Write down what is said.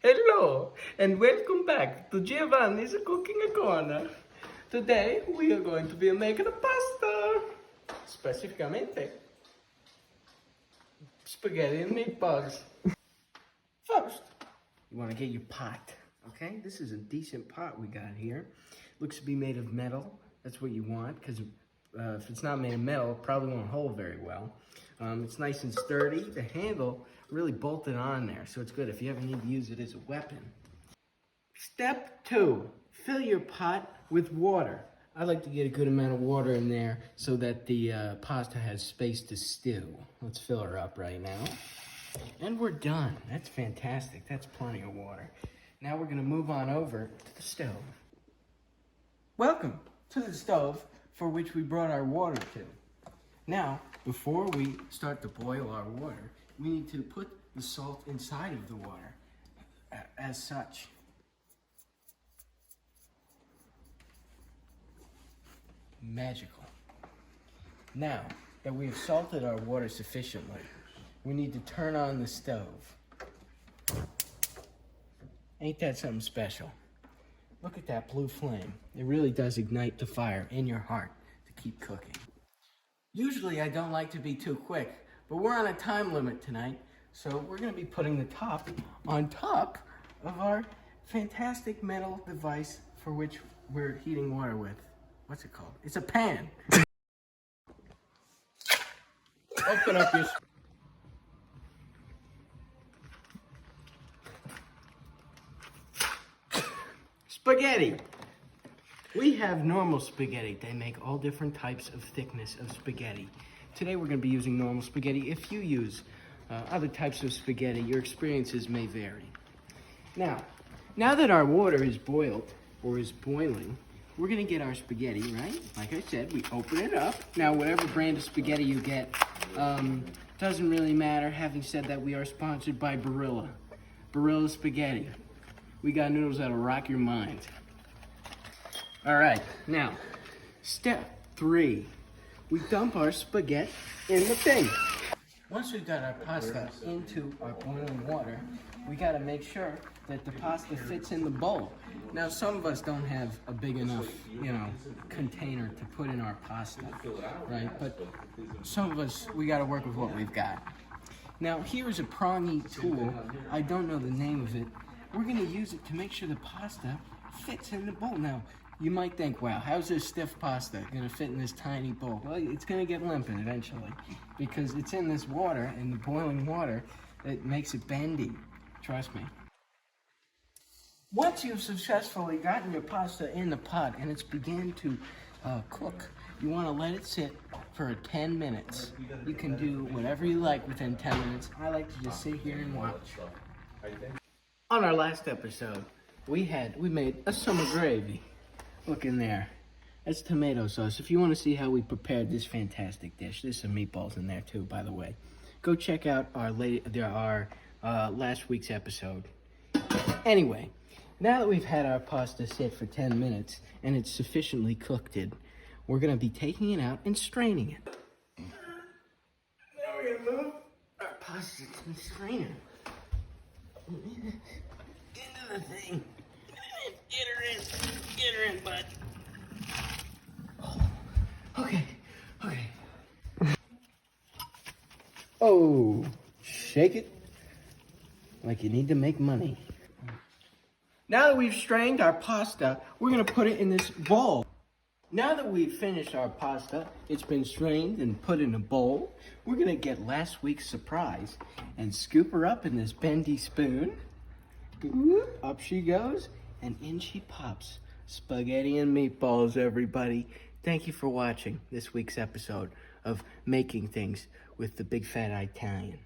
Hello, and welcome back to Giovanni's Cooking a Corner. Today, we are going to be making a pasta. Specificamente, spaghetti and meatballs. First, you want to get your pot, okay? This is a decent pot we got here. Looks to be made of metal. That's what you want, because if it's not made of metal, it probably won't hold very well. It's nice and sturdy. The handle really bolted on there, so it's good if you ever need to use it as a weapon. Step 2, fill your pot with water. I like to get a good amount of water in there so that the pasta has space to stew. Let's fill her up right now. And we're done. That's fantastic. That's plenty of water. Now we're gonna move on over to the stove. Welcome to the stove for which we brought our water to. Now, before we start to boil our water, we need to put the salt inside of the water, as such. Magical. Now that we have salted our water sufficiently, we need to turn on the stove. Ain't that something special? Look at that blue flame. It really does ignite the fire in your heart to keep cooking. Usually I don't like to be too quick, but we're on a time limit tonight, so we're gonna be putting the top on top of our fantastic metal device for which we're heating water with. What's it called? It's a pan. Open up your... Spaghetti. We have normal spaghetti. They make all different types of thickness of spaghetti. Today we're going to be using normal spaghetti. If you use other types of spaghetti, your experiences may vary. Now that our water is boiled, or is boiling, we're going to get our spaghetti, right? Like I said, we open it up. Now, whatever brand of spaghetti you get, doesn't really matter. Having said that, we are sponsored by Barilla. Barilla Spaghetti. We got noodles that'll rock your mind. All right, now, step 3. We dump our spaghetti in the thing. Once we've got our pasta into our boiling water, we gotta make sure that the pasta fits in the bowl. Now, some of us don't have a big enough, container to put in our pasta, right? But some of us, we gotta work with what we've got. Now, here's a prongy tool. I don't know the name of it. We're gonna use it to make sure the pasta fits in the bowl. Now, you might think, wow, how's this stiff pasta gonna fit in this tiny bowl? Well, it's gonna get limping eventually because it's in this water, in the boiling water, that makes it bendy. Trust me. Once you've successfully gotten your pasta in the pot and it's began to cook, you wanna let it sit for 10 minutes. You can do whatever you like within 10 minutes. I like to just sit here and watch. On our last episode, we made a summer gravy. Look in there. That's tomato sauce. If you want to see how we prepared this fantastic dish, there's some meatballs in there too, by the way. Go check out our last week's episode. Anyway, now that we've had our pasta sit for 10 minutes and it's sufficiently cooked, we're going to be taking it out and straining it. Now we're going to move our pasta to the strainer. Into the thing. Get her in, bud. Okay. Oh, shake it like you need to make money. Now that we've strained our pasta, we're gonna put it in this bowl. Now that we've finished our pasta, it's been strained and put in a bowl, we're gonna get last week's surprise and scoop her up in this bendy spoon. Up she goes, and in she pops. Spaghetti and meatballs, everybody. Thank you for watching this week's episode of Making Things with the Big Fat Italian.